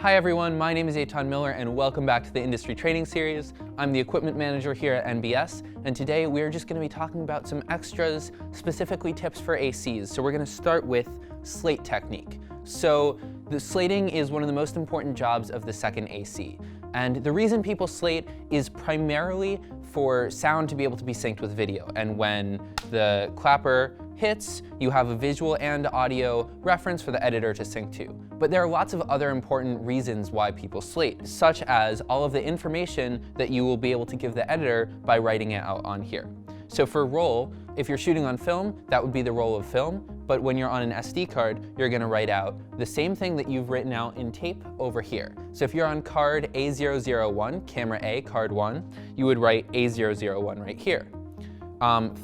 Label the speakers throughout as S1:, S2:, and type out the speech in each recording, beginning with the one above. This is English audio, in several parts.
S1: Hi everyone, my name is Eitan Miller and welcome back to the Industry Training Series. I'm the Equipment Manager here at NBS, and today we're just going to be talking about some extras, specifically tips for ACs. So we're going to start with slate technique. So the slating is one of the most important jobs of the second AC. And the reason people slate is primarily for sound to be able to be synced with video. And when the clapper hits, you have a visual and audio reference for the editor to sync to. But there are lots of other important reasons why people slate, such as all of the information that you will be able to give the editor by writing it out on here. So for roll, if you're shooting on film, that would be the roll of film. But when you're on an SD card, you're going to write out the same thing that you've written out in tape over here. So if you're on card A001, camera A, card 1, you would write A001 right here.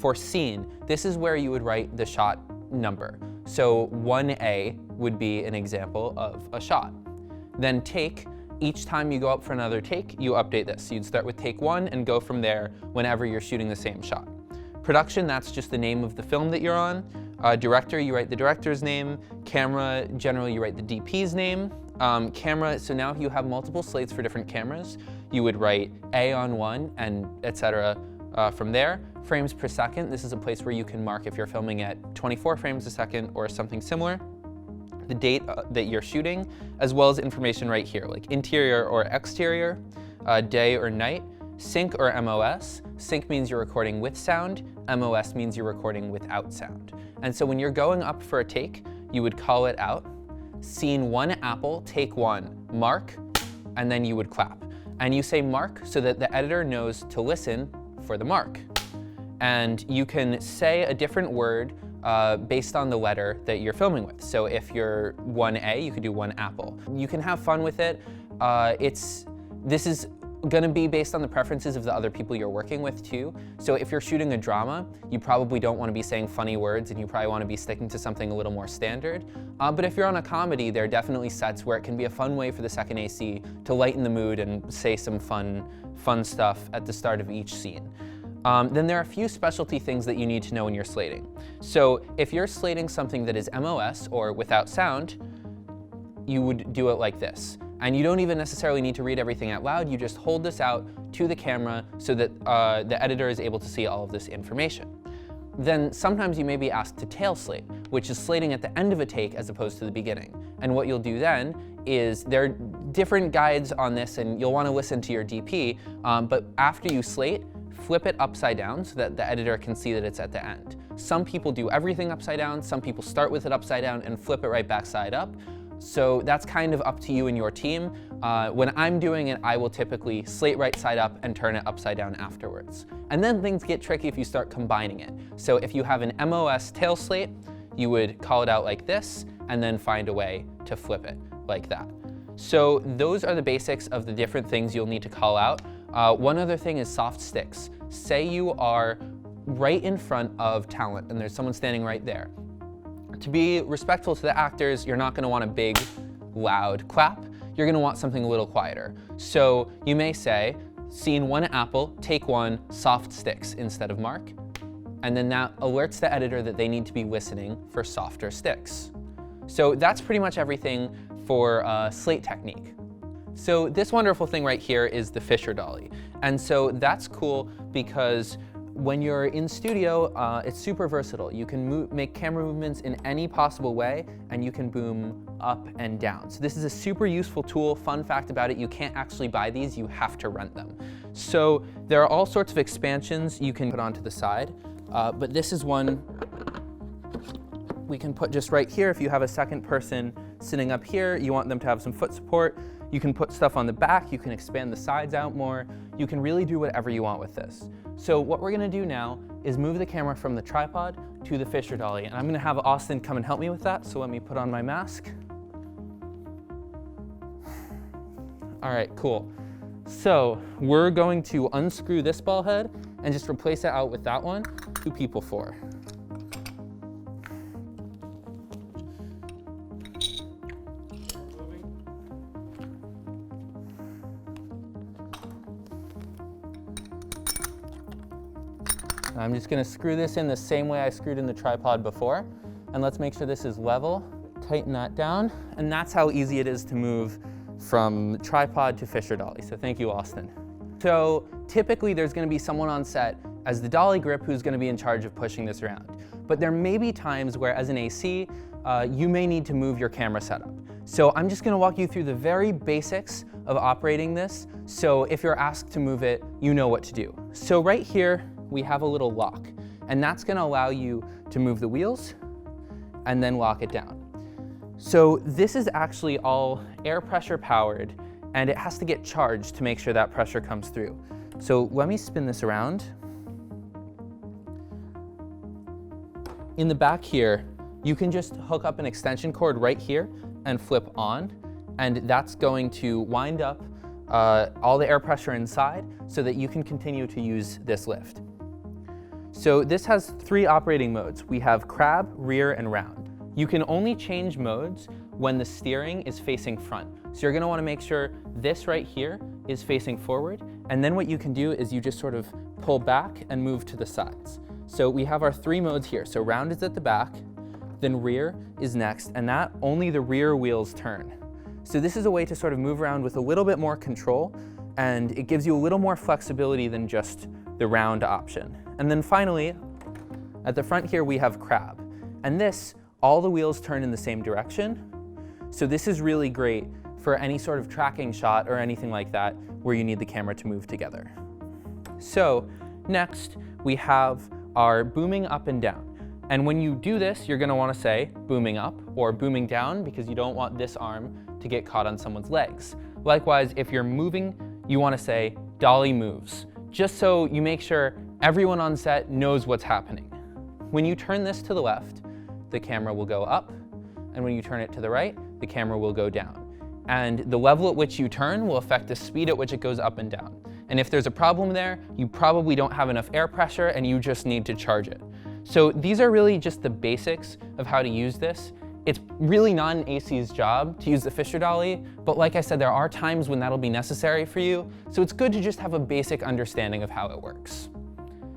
S1: For scene, this is where you would write the shot number. So 1A would be an example of a shot. Then take, each time you go up for another take, you update this. So you'd start with take 1 and go from there whenever you're shooting the same shot. Production, that's just the name of the film that you're on. Director, you write the director's name. Camera, generally you write the DP's name. Camera, so now if you have multiple slates for different cameras, you would write A on one and etc. From there. Frames per second, this is a place where you can mark if you're filming at 24 frames a second or something similar. The date that you're shooting, as well as information right here, like interior or exterior, day or night, sync or MOS. Sync means you're recording with sound, MOS means you're recording without sound. And so when you're going up for a take, you would call it out, scene 1 apple, take 1, mark, and then you would clap. And you say mark so that the editor knows to listen for the mark. And you can say a different word based on the letter that you're filming with. So if you're 1A, you could do 1 apple. You can have fun with it. This is gonna be based on the preferences of the other people you're working with too. So if you're shooting a drama, you probably don't wanna be saying funny words and you probably wanna be sticking to something a little more standard. But if you're on a comedy, there are definitely sets where it can be a fun way for the second AC to lighten the mood and say some fun stuff at the start of each scene. Then there are a few specialty things that you need to know when you're slating. So if you're slating something that is MOS or without sound, you would do it like this. And you don't even necessarily need to read everything out loud, you just hold this out to the camera so that the editor is able to see all of this information. Then sometimes you may be asked to tail slate, which is slating at the end of a take as opposed to the beginning. And what you'll do then is, there are different guides on this and you'll want to listen to your DP, but after you slate, flip it upside down so that the editor can see that it's at the end. Some people do everything upside down, some people start with it upside down and flip it right back side up. So that's kind of up to you and your team. When I'm doing it, I will typically slate right side up and turn it upside down afterwards. And then things get tricky if you start combining it. So if you have an MOS tail slate, you would call it out like this and then find a way to flip it like that. So those are the basics of the different things you'll need to call out. One other thing is soft sticks. Say you are right in front of talent and there's someone standing right there. To be respectful to the actors, you're not going to want a big, loud clap. You're going to want something a little quieter. So you may say, scene 1 apple, take 1, soft sticks instead of mark. And then that alerts the editor that they need to be listening for softer sticks. So that's pretty much everything for slate technique. So this wonderful thing right here is the Fisher Dolly. And so that's cool because when you're in studio, it's super versatile. You can make camera movements in any possible way, and you can boom up and down. So this is a super useful tool. Fun fact about it, you can't actually buy these, you have to rent them. So there are all sorts of expansions you can put onto the side, but this is one we can put just right here. If you have a second person sitting up here, you want them to have some foot support, you can put stuff on the back, you can expand the sides out more, you can really do whatever you want with this. So what we're gonna do now is move the camera from the tripod to the Fisher Dolly, and I'm gonna have Austin come and help me with that, so let me put on my mask. All right, cool. So we're going to unscrew this ball head and just replace it out with that one, 2 people 4. I'm just going to screw this in the same way I screwed in the tripod before. And let's make sure this is level. Tighten that down. And that's how easy it is to move from tripod to Fisher Dolly. So thank you, Austin. So typically there's gonna be someone on set as the dolly grip who's gonna be in charge of pushing this around. But there may be times where as an AC, you may need to move your camera setup. So I'm just gonna walk you through the very basics of operating this. So if you're asked to move it, you know what to do. So right here, we have a little lock, and that's gonna allow you to move the wheels and then lock it down. So this is actually all air pressure powered, and it has to get charged to make sure that pressure comes through. So let me spin this around. In the back here, you can just hook up an extension cord right here and flip on, and that's going to wind up all the air pressure inside so that you can continue to use this lift. So this has 3 operating modes. We have crab, rear, and round. You can only change modes when the steering is facing front. So you're gonna wanna make sure this right here is facing forward, and then what you can do is you just sort of pull back and move to the sides. So we have our 3 modes here. So round is at the back, then rear is next, and that only the rear wheels turn. So this is a way to sort of move around with a little bit more control, and it gives you a little more flexibility than just the round option. And then finally, at the front here, we have crab. And this, all the wheels turn in the same direction. So this is really great for any sort of tracking shot or anything like that where you need the camera to move together. So next, we have our booming up and down. And when you do this, you're gonna wanna say booming up or booming down because you don't want this arm to get caught on someone's legs. Likewise, if you're moving, you wanna say dolly moves, just so you make sure everyone on set knows what's happening. When you turn this to the left, the camera will go up, and when you turn it to the right, the camera will go down. And the level at which you turn will affect the speed at which it goes up and down. And if there's a problem there, you probably don't have enough air pressure and you just need to charge it. So these are really just the basics of how to use this. It's really not an AC's job to use the Fisher Dolly, but like I said, there are times when that'll be necessary for you. So it's good to just have a basic understanding of how it works.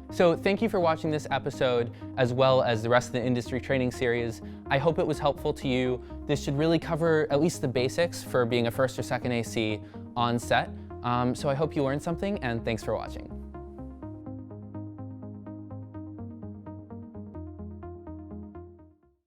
S1: So thank you for watching this episode, as well as the rest of the industry training series. I hope it was helpful to you. This should really cover at least the basics for being a first or second AC on set. So I hope you learned something, and thanks for watching.